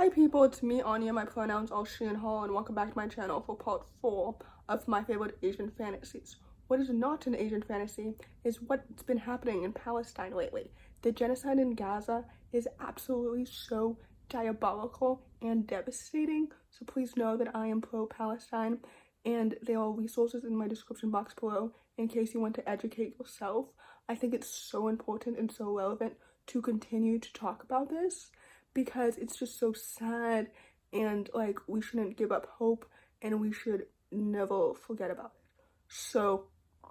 Hi people, it's me Anja, my pronouns are she and her, and welcome back to my channel for part 4 of my favorite Asian fantasies. What is not an Asian fantasy is what's been happening in Palestine lately. The genocide in Gaza is absolutely so diabolical and devastating, so please know that I am pro-Palestine, and there are resources in my description box below in case you want to educate yourself. I think it's so important and so relevant to continue to talk about this, because it's just so sad, and like we shouldn't give up hope and we should never forget about it. So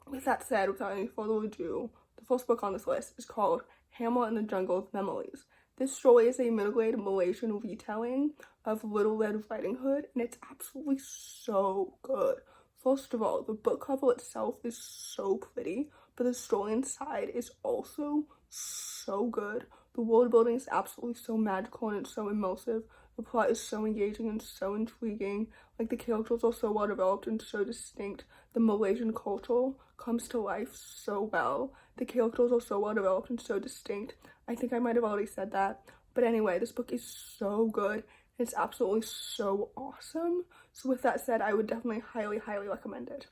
with that said, without any further ado, the first book on this list is called Hamra in the Jungle of Memories. This story is a middle-grade Malaysian retelling of Little Red Riding Hood, and it's absolutely so good. First of all, the book cover itself is so pretty, but the story inside is also so good. The world building is absolutely so magical and it's so immersive. The plot is so engaging and so intriguing. Like, the characters are so well developed and so distinct. The Malaysian culture comes to life so well. The characters are so well developed and so distinct. I think I might have already said that. But anyway, this book is so good. It's absolutely so awesome. So with that said, I would definitely highly recommend it.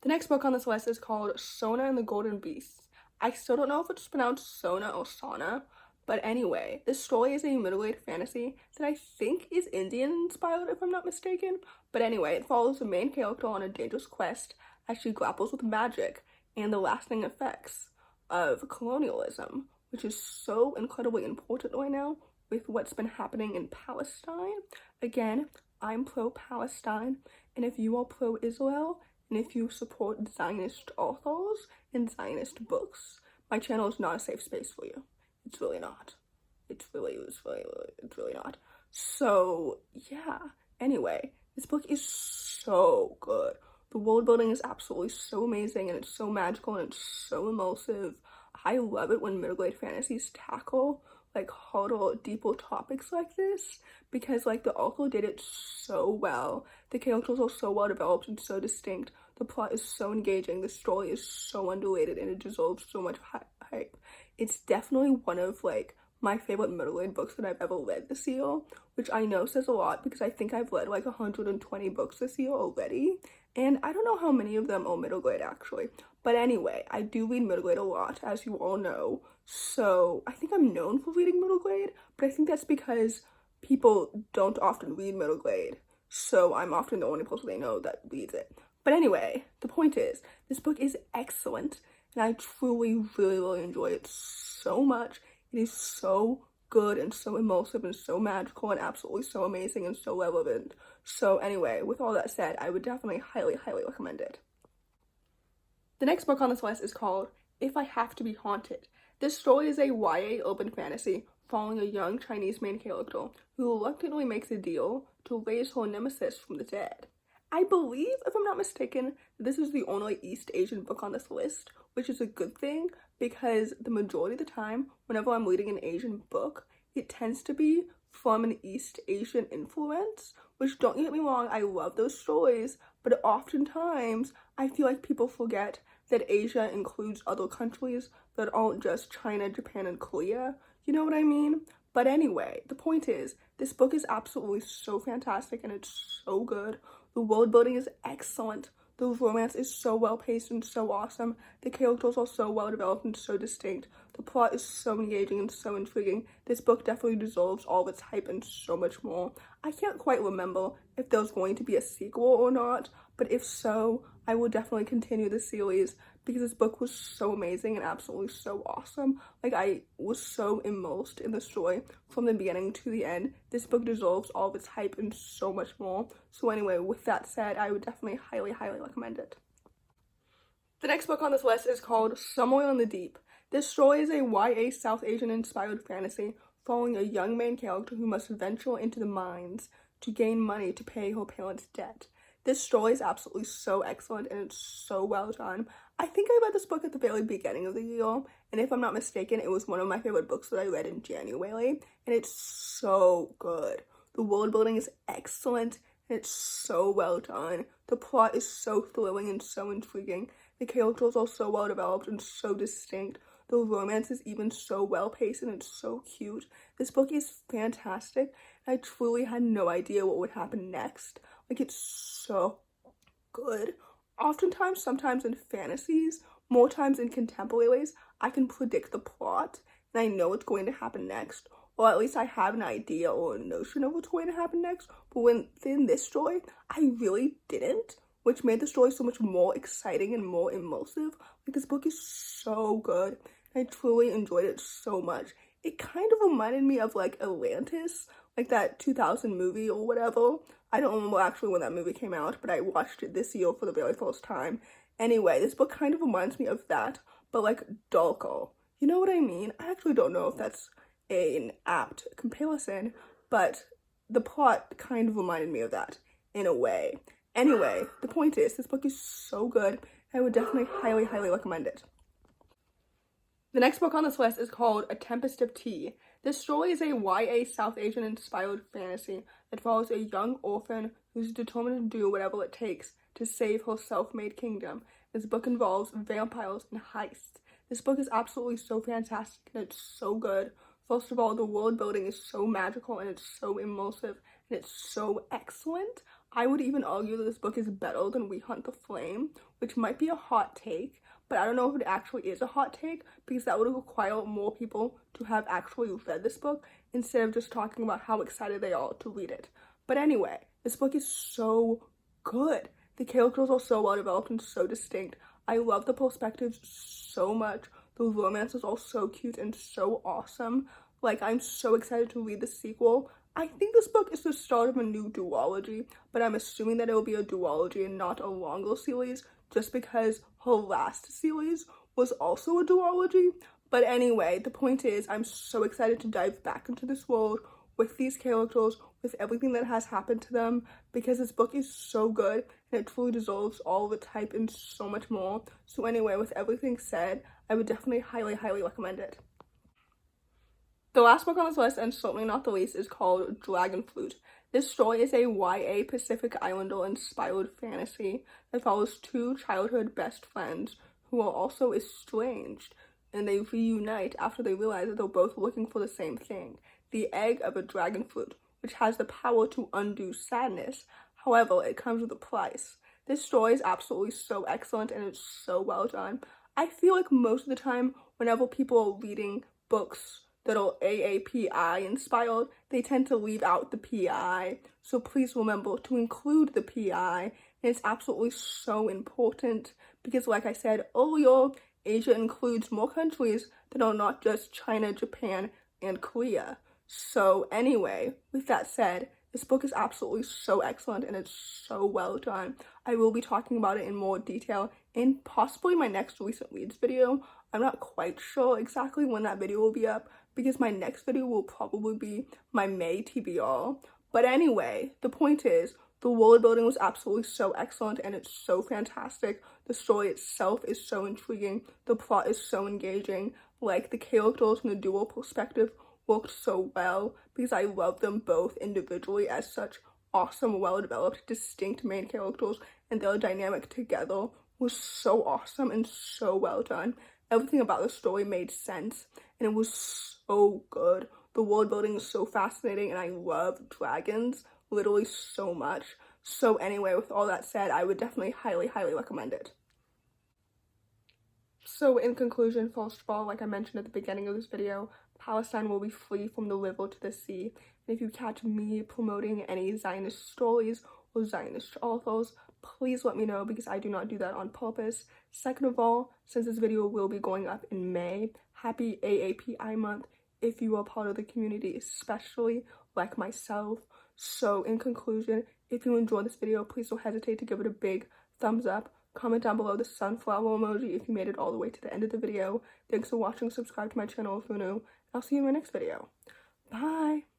The next book on this list is called Sona and the Golden Beasts. I still don't know if it's pronounced Sona or Sona, but anyway, this story is a middle-grade fantasy that I think is Indian-inspired, if I'm not mistaken. But anyway, it follows the main character on a dangerous quest as she grapples with magic and the lasting effects of colonialism, which is so incredibly important right now with what's been happening in Palestine. Again, I'm pro-Palestine, and if you are pro-Israel, and if you support Zionist authors and Zionist books, my channel is not a safe space for you. It's really not. It's really not. So yeah, anyway, this book is so good. The world building is absolutely so amazing, and it's so magical, and it's so immersive. I love it when middle-grade fantasies tackle like harder, deeper topics like this, because like the author did it so well. The characters are so well developed and so distinct. The plot is so engaging. The story is so underrated, and it deserves so much hype. It's definitely one of like my favorite middle-grade books that I've ever read this year, which I know says a lot because I think I've read like 120 books this year already, and I don't know how many of them are middle grade actually. But anyway, I do read middle grade a lot, as you all know. So I think I'm known for reading middle grade, but I think that's because people don't often read middle grade. So I'm often the only person they know that reads it. But anyway, the point is, this book is excellent, and I truly, really enjoy it so much. It is so good and so immersive and so magical and absolutely so amazing and so relevant. So anyway, with all that said, I would definitely highly recommend it. The next book on this list is called If I Have to Be Haunted. This story is a YA urban fantasy following a young Chinese main character who reluctantly makes a deal to raise her nemesis from the dead. I believe, if I'm not mistaken, this is the only East Asian book on this list, which is a good thing because the majority of the time, whenever I'm reading an Asian book, it tends to be from an East Asian influence, which, don't get me wrong, I love those stories, but oftentimes I feel like people forget that Asia includes other countries that aren't just China, Japan, and Korea. You know what I mean? But anyway, the point is, this book is absolutely so fantastic and it's so good. The world building is excellent. The romance is so well paced and so awesome. The characters are so well developed and so distinct. The plot is so engaging and so intriguing. This book definitely deserves all of its hype and so much more. I can't quite remember if there's going to be a sequel or not, but if so, I will definitely continue the series because this book was so amazing and absolutely so awesome. Like, I was so immersed in the story from the beginning to the end. This book deserves all of its hype and so much more. So anyway, with that said, I would definitely highly recommend it. The next book on this list is called Somewhere in the Deep. This story is a YA South Asian inspired fantasy following a young main character who must venture into the mines to gain money to pay her parents' debt. This story is absolutely so excellent and it's so well done. I think I read this book at the very beginning of the year, and if I'm not mistaken, it was one of my favorite books that I read in January, and it's so good. The world building is excellent, and it's so well done. The plot is so thrilling and so intriguing. The characters are so well developed and so distinct. The romance is even so well paced and it's so cute. This book is fantastic. I truly had no idea what would happen next. Like, it's so good. Oftentimes, sometimes in fantasies, more times in contemporaries, I can predict the plot and I know what's going to happen next, or at least I have an idea or a notion of what's going to happen next. But within this story, I really didn't, which made the story so much more exciting and more immersive. Like, this book is so good. I truly enjoyed it so much. It kind of reminded me of like Atlantis, like that 2000 movie or whatever. I don't remember actually when that movie came out, but I watched it this year for the very first time. Anyway, this book kind of reminds me of that, but like darker. You know what I mean? I actually don't know if that's an apt comparison, but the plot kind of reminded me of that in a way. Anyway, the point is, this book is so good. I would definitely highly, highly recommend it. The next book on this list is called A Tempest of Tea. This story is a YA South Asian inspired fantasy that follows a young orphan who's determined to do whatever it takes to save her self-made kingdom. This book involves vampires and heists. This book is absolutely so fantastic and it's so good. First of all, the world building is so magical and it's so immersive and it's so excellent. I would even argue that this book is better than We Hunt the Flame, which might be a hot take, but I don't know if it actually is a hot take because that would require more people to have actually read this book instead of just talking about how excited they are to read it. But anyway, this book is so good. The characters are so well developed and so distinct. I love the perspectives so much. The romances are so cute and so awesome. Like, I'm so excited to read the sequel. I think this book is the start of a new duology, but I'm assuming that it will be a duology and not a longer series, just because her last series was also a duology. But anyway, the point is, I'm so excited to dive back into this world with these characters, with everything that has happened to them, because this book is so good and it truly deserves all the hype and so much more. So anyway, with everything said, I would definitely highly, highly recommend it. The last book on this list, and certainly not the least, is called Dragonfruit. This story is a YA Pacific Islander inspired fantasy that follows two childhood best friends who are also estranged, and they reunite after they realize that they're both looking for the same thing, the egg of a dragonfruit, which has the power to undo sadness. However, it comes with a price. This story is absolutely so excellent and it's so well done. I feel like most of the time, whenever people are reading books that are AAPI inspired, they tend to leave out the PI. So please remember to include the PI. And it's absolutely so important because, like I said earlier, Asia includes more countries that are not just China, Japan, and Korea. So anyway, with that said, this book is absolutely so excellent and it's so well done. I will be talking about it in more detail in possibly my next recent reads video. I'm not quite sure exactly when that video will be up because my next video will probably be my May TBR. But anyway, the point is, the world building was absolutely so excellent and it's so fantastic. The story itself is so intriguing. The plot is so engaging. Like, the characters from the dual perspective worked so well because I love them both individually as such awesome, well-developed, distinct main characters, and their dynamic together was so awesome and so well done. Everything about the story made sense and it was so good. The world building is so fascinating and I love dragons literally so much. So anyway, with all that said, I would definitely highly, highly recommend it. So in conclusion, first of all, like I mentioned at the beginning of this video, Palestine will be free from the river to the sea. And if you catch me promoting any Zionist stories or Zionist authors, please let me know because I do not do that on purpose. Second of all, since this video will be going up in May, happy AAPI month if you are part of the community, especially like myself. So in conclusion, if you enjoyed this video, please don't hesitate to give it a big thumbs up. Comment down below the sunflower emoji if you made it all the way to the end of the video. Thanks for watching. Subscribe to my channel if you're new. I'll see you in my next video. Bye!